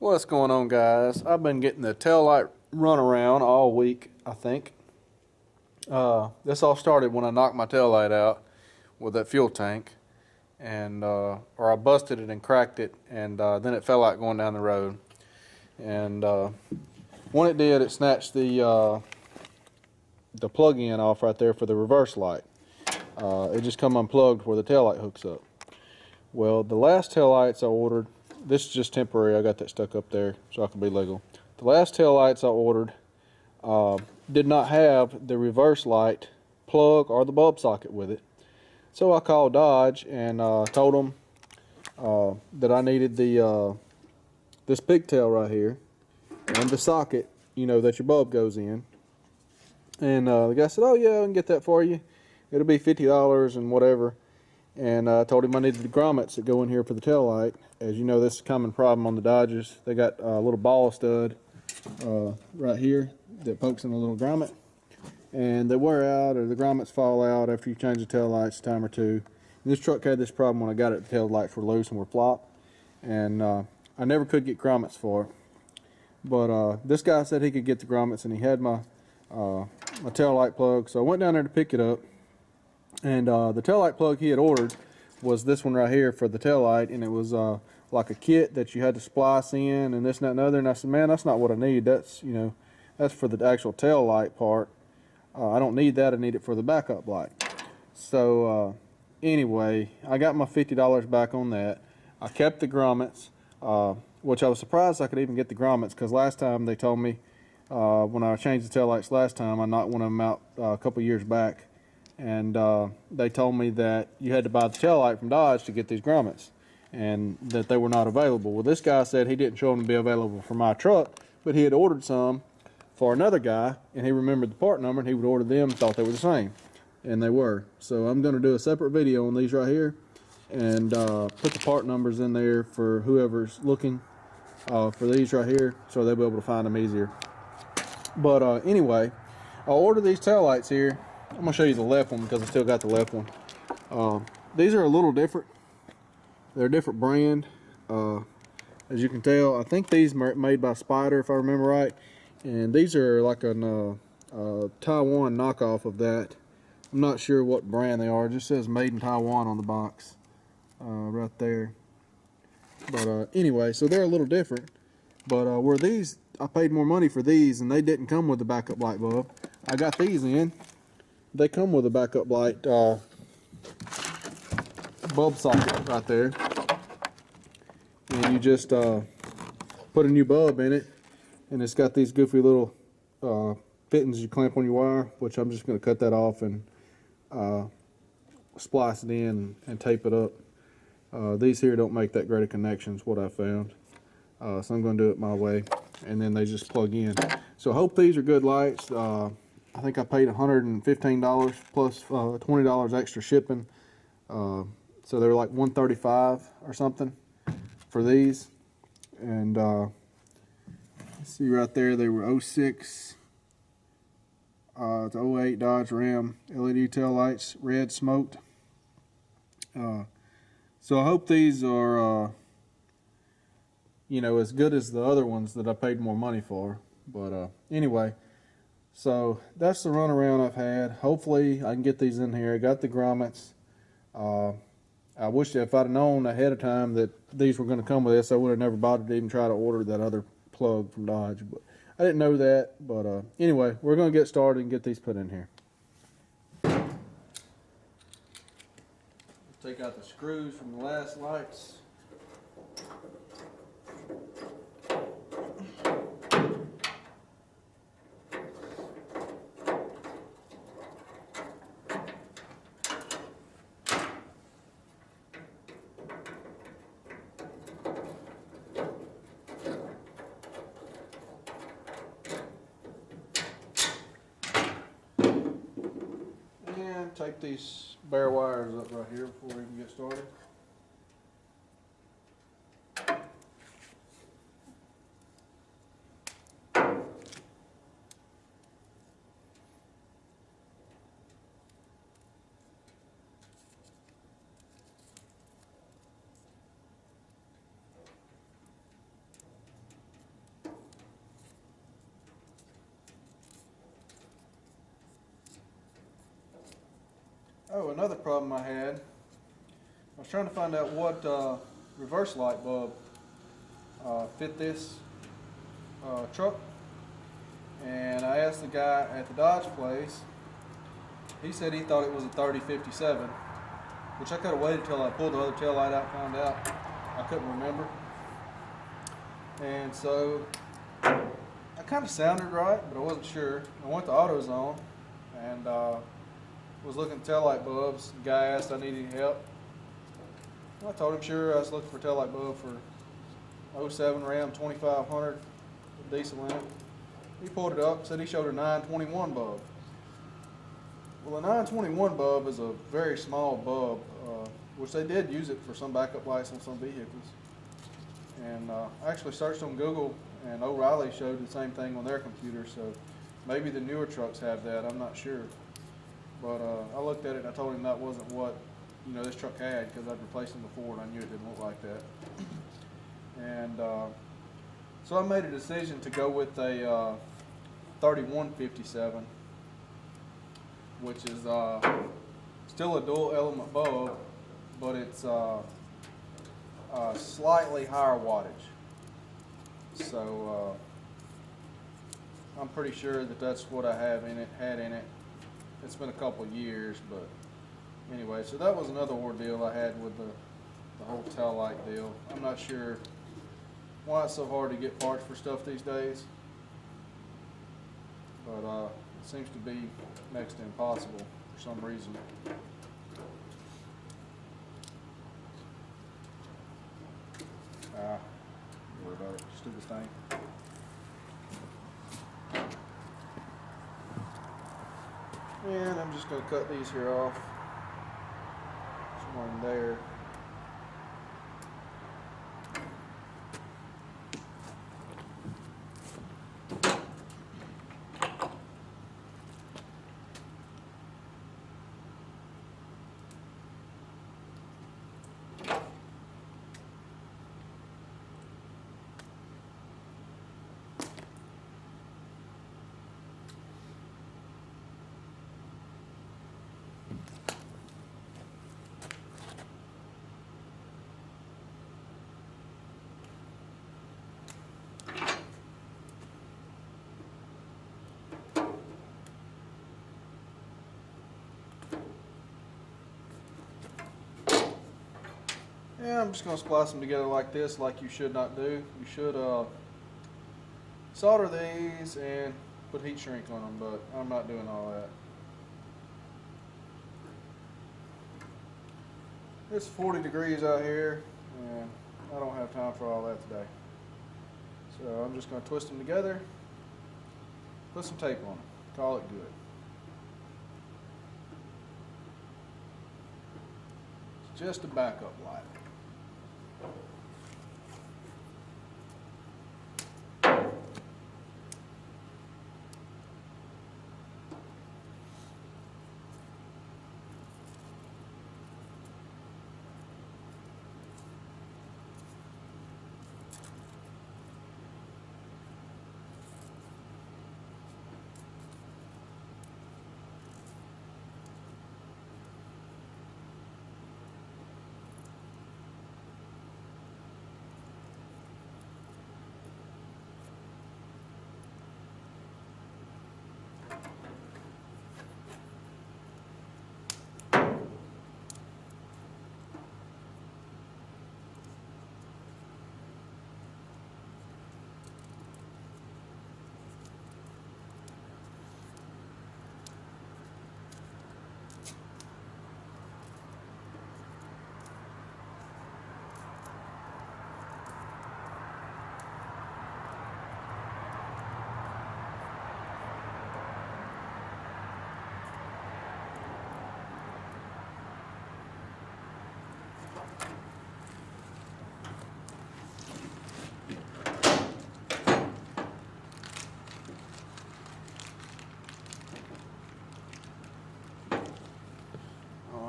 What's going on, guys? I've been getting the tail light run around all week, I think. This all started when I knocked my tail light out with that fuel tank, and or I busted it and cracked it, and then it fell out going down the road. And when it did, it snatched the plug-in off right there for the reverse light. It just come unplugged where the tail light hooks up. Well, the last tail lights I ordered, this is just temporary. I got that stuck up there so I can be legal. The last tail lights I ordered did not have the reverse light plug or the bulb socket with it. So I called Dodge and told them that I needed this pigtail right here and the socket, you know, that your bulb goes in. And the guy said, "Oh yeah, I can get that for you. It'll be $50 and whatever." And I told him I needed the grommets that go in here for the tail light. As you know, this is a common problem on the Dodges. They got a little ball stud right here that pokes in a little grommet, and they wear out or the grommets fall out after you change the tail lights a time or two. And this truck had this problem when I got it. The tail lights were loose and were flop, and I never could get grommets for it. But this guy said he could get the grommets, and he had my tail light plug. So I went down there to pick it up. And the tail light plug he had ordered was this one right here for the tail light, and it was like a kit that you had to splice in and this and that and other. And I said, "Man, that's not what I need. That's, you know, that's for the actual tail light part. I don't need that. I need it for the backup light." So anyway, I got my $50 back on that. I kept the grommets, which I was surprised I could even get the grommets, because last time they told me when I changed the tail lights last time, I knocked one of them out a couple years back. And they told me that you had to buy the tail light from Dodge to get these grommets, and that they were not available. Well, this guy said he didn't show them to be available for my truck, but he had ordered some for another guy, and he remembered the part number, and he would order them, thought they were the same, and they were. So I'm going to do a separate video on these right here, and put the part numbers in there for whoever's looking for these right here, so they'll be able to find them easier. But anyway, I ordered these tail lights here. I'm going to show you the left one because I still got the left one. These are a little different. They're a different brand. As you can tell, I think these are made by Spider, if I remember right. And these are like a Taiwan knockoff of that. I'm not sure what brand they are. It just says made in Taiwan on the box right there. But anyway, so they're a little different. But where these, I paid more money for these, and they didn't come with the backup light bulb. I got these in. They come with a backup light bulb socket right there, and you just put a new bulb in it, and it's got these goofy little fittings you clamp on your wire, which I'm just going to cut that off and splice it in and tape it up. These here don't make that great of connections, what I found, so I'm going to do it my way, and then they just plug in. So I hope these are good lights. I think I paid $115 plus $20 extra shipping. So they were like $135 or something for these. And see right there, they were 06 to 08 Dodge Ram LED tail lights, red smoked. So I hope these are, you know, as good as the other ones that I paid more money for. But anyway. So that's the runaround I've had. Hopefully I can get these in here. I got the grommets. I wish if I'd have known ahead of time that these were going to come with this, I would have never bothered to even try to order that other plug from Dodge. But I didn't know that. But anyway, we're going to get started and get these put in here. Take out the screws from the last lights. And take these bare wires up right here before we can get started. Oh, another problem I had. I was trying to find out what reverse light bulb fit this truck, and I asked the guy at the Dodge place. He said he thought it was a 3057, which I could have waited till I pulled the other tail light out, found out. I couldn't remember. And so I kind of sounded right, but I wasn't sure. I went to AutoZone and was looking at taillight bulbs. The guy asked if I needed any help. I told him sure. I was looking for a taillight bulb for 07 Ram 2500 with diesel in it. He pulled it up, said he showed a 921 bulb. Well, a 921 bulb is a very small bulb, which they did use it for some backup lights on some vehicles. And I actually searched on Google, and O'Reilly showed the same thing on their computer, so maybe the newer trucks have that, I'm not sure. But I looked at it and I told him that wasn't what this truck had, because I'd replaced them before and I knew it didn't look like that. And so I made a decision to go with a 3157, which is still a dual element bulb, but it's slightly higher wattage. So I'm pretty sure that that's what I had in it. It's been a couple of years, but anyway, so that was another ordeal I had with the whole tail light deal. I'm not sure why it's so hard to get parts for stuff these days, but it seems to be next to impossible for some reason. Don't worry about it, stupid thing. And I'm just going to cut these here off. There's one there. Yeah, I'm just going to splice them together like this, like you should not do. You should solder these and put heat shrink on them, but I'm not doing all that. It's 40 degrees out here, and I don't have time for all that today. So I'm just going to twist them together, put some tape on them, call it good. It's just a backup light.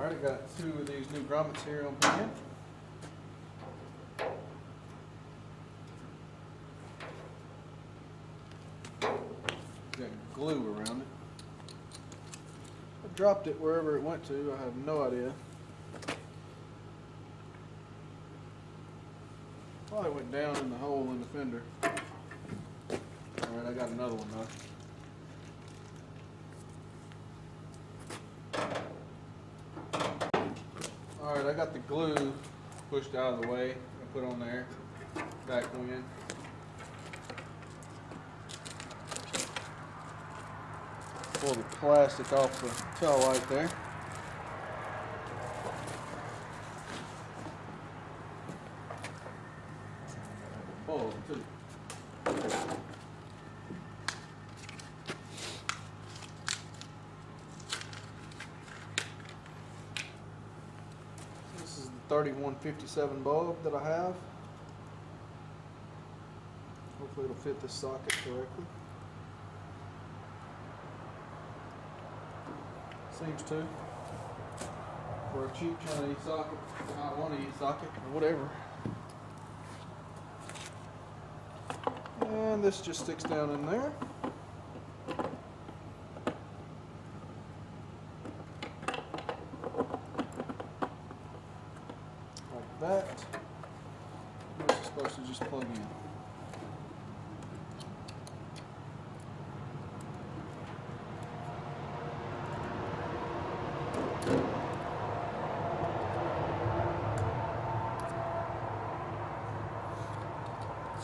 I got two of these new grommets here on pan. Got glue around it. dropped it wherever it went to. I have no idea. Probably went down in the hole in the fender. Alright, I got another one though. Alright, I got the glue pushed out of the way. I put on there. Back in. Pull the plastic off the tail light there. Pull it too. This is the 3157 bulb that I have. Hopefully it'll fit this socket correctly. Seems to. For a cheap Chinese socket, not one of these socket or whatever. And this just sticks down in there. Like that. This is supposed to just plug in.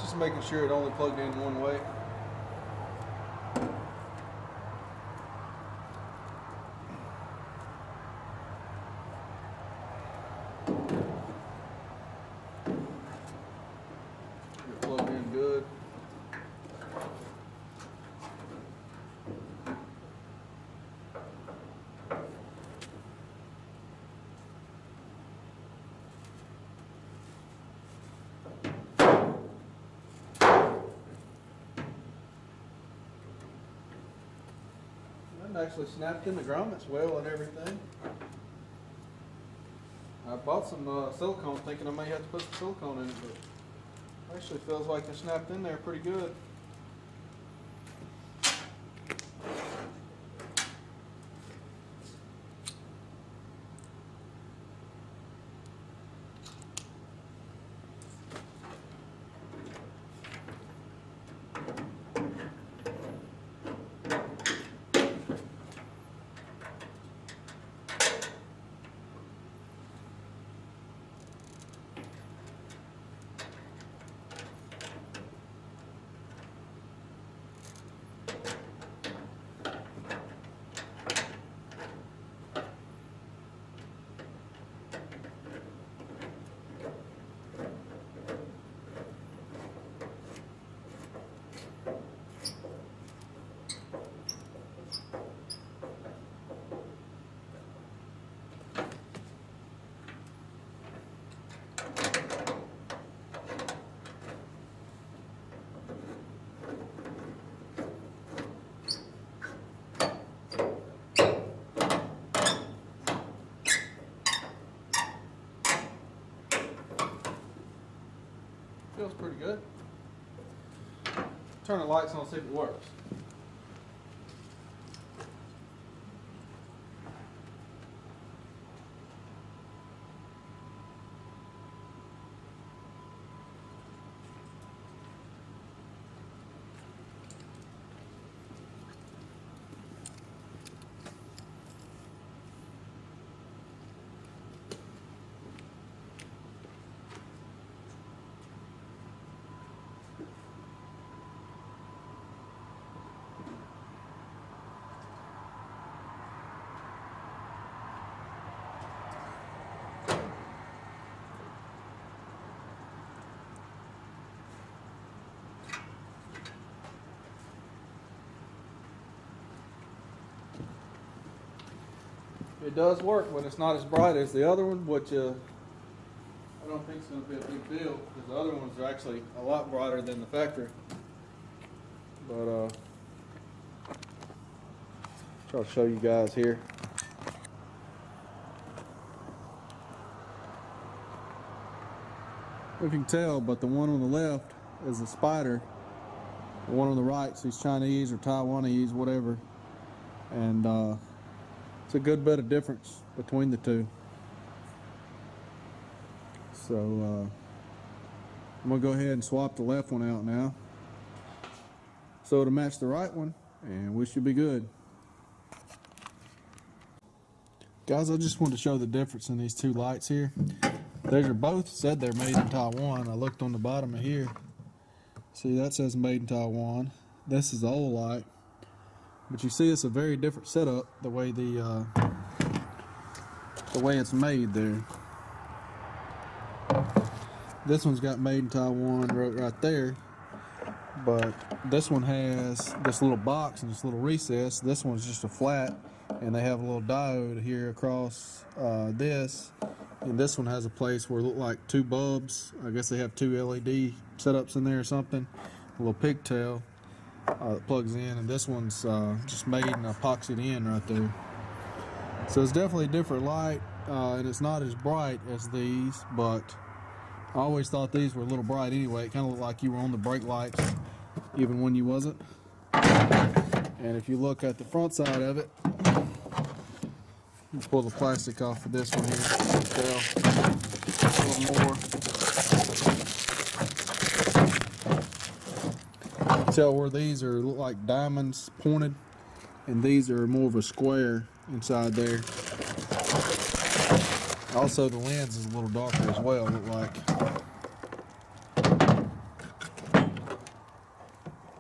Just making sure it only plugged in one way. It plugged in good. Actually snapped in the grommets well and everything. I bought some silicone thinking I may have to put some silicone in it, but actually feels like it snapped in there pretty good. Feels pretty good. Turn the lights on, see if it works. It does work, but it's not as bright as the other one, which I don't think it's going to be a big deal, because the other ones are actually a lot brighter than the factory. But try to show you guys here. If you can tell, but the one on the left is a Spider. The one on the right is Chinese or Taiwanese, whatever. And it's a good bit of difference between the two. So I'm gonna go ahead and swap the left one out now, so to match the right one, and we should be good. Guys, I just wanted to show the difference in these two lights here. These are both said they're made in Taiwan. I looked on the bottom of here. See, that says made in Taiwan. This is the old light. But you see, it's a very different setup the way it's made there. This one's got made in Taiwan right there, but this one has this little box and this little recess. This one's just a flat, and they have a little diode here across this, and this one has a place where it look like two bulbs. I guess they have two LED setups in there or something. A little pigtail that plugs in, and this one's just made and epoxied in right there. So it's definitely a different light, and it's not as bright as these, but I always thought these were a little bright anyway. It kind of looked like you were on the brake lights even when you wasn't. And if you look at the front side of it, you pull the plastic off of this one here, you can tell a little more. You can tell where these are look like diamonds pointed, and these are more of a square inside there. Also, the lens is a little darker as well, look like.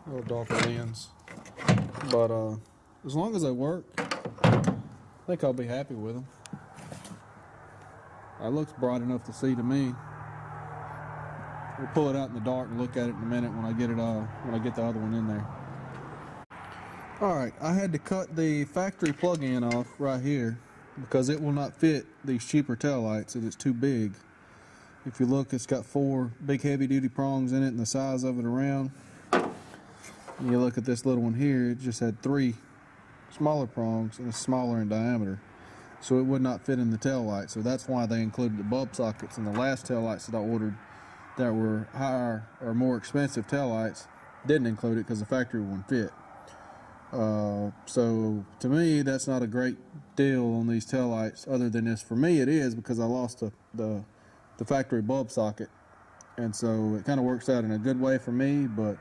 A little darker lens. But as long as they work, I think I'll be happy with them. It looks bright enough to see to me. We'll pull it out in the dark and look at it in a minute when I get the other one in there. Alright, I had to cut the factory plug-in off right here because it will not fit these cheaper taillights. It's too big. If you look, it's got 4 big heavy-duty prongs in it and the size of it around. And you look at this little one here, it just had 3 smaller prongs and it's smaller in diameter. So it would not fit in the taillight. So that's why they included the bulb sockets in the last taillights that I ordered that were higher or more expensive taillights. Didn't include it because the factory wouldn't fit. So to me, that's not a great deal on these taillights. Other than this, for me, it is because I lost the factory bulb socket, and so it kind of works out in a good way for me. But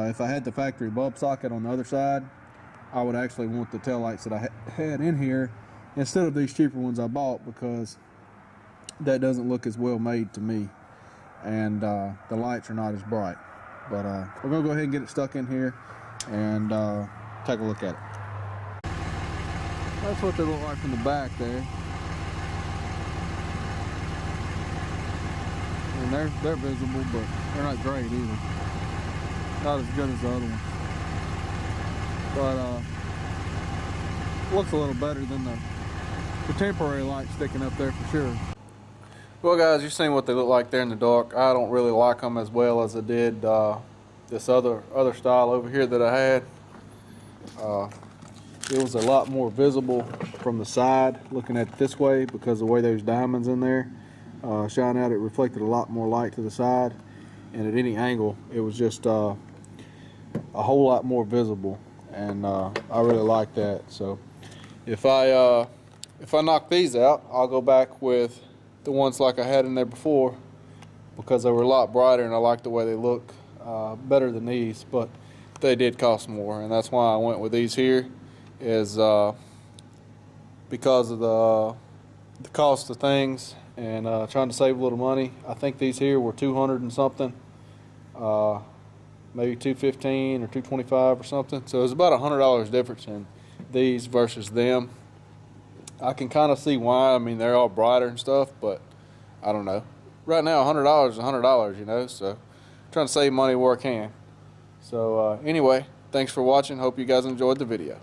if I had the factory bulb socket on the other side, I would actually want the taillights that I had in here instead of these cheaper ones I bought, because that doesn't look as well made to me, and the lights are not as bright. But we're gonna go ahead and get it stuck in here and take a look at it. That's what they look like from the back there. And they're visible, but they're not great either. Not as good as the other ones. But looks a little better than the temporary light sticking up there for sure. Well guys, you've seen what they look like there in the dark. I don't really like them as well as I did this other style over here that I had. It was a lot more visible from the side looking at it this way because of the way those diamonds in there shine out. It reflected a lot more light to the side, and at any angle it was just a whole lot more visible, and I really like that. So if I knock these out, I'll go back with the ones like I had in there before because they were a lot brighter and I like the way they look better than these, but they did cost more, and that's why I went with these here, is because of the cost of things and trying to save a little money. I think these here were 200 and something, maybe 215 or 225 or something. So it's about $100 difference in these versus them. I can kind of see why. I mean, they're all brighter and stuff, but I don't know. Right now, $100 is $100, you know, so I'm trying to save money where I can. So anyway, thanks for watching. Hope you guys enjoyed the video.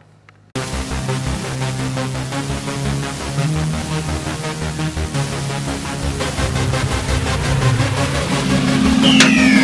Yeah.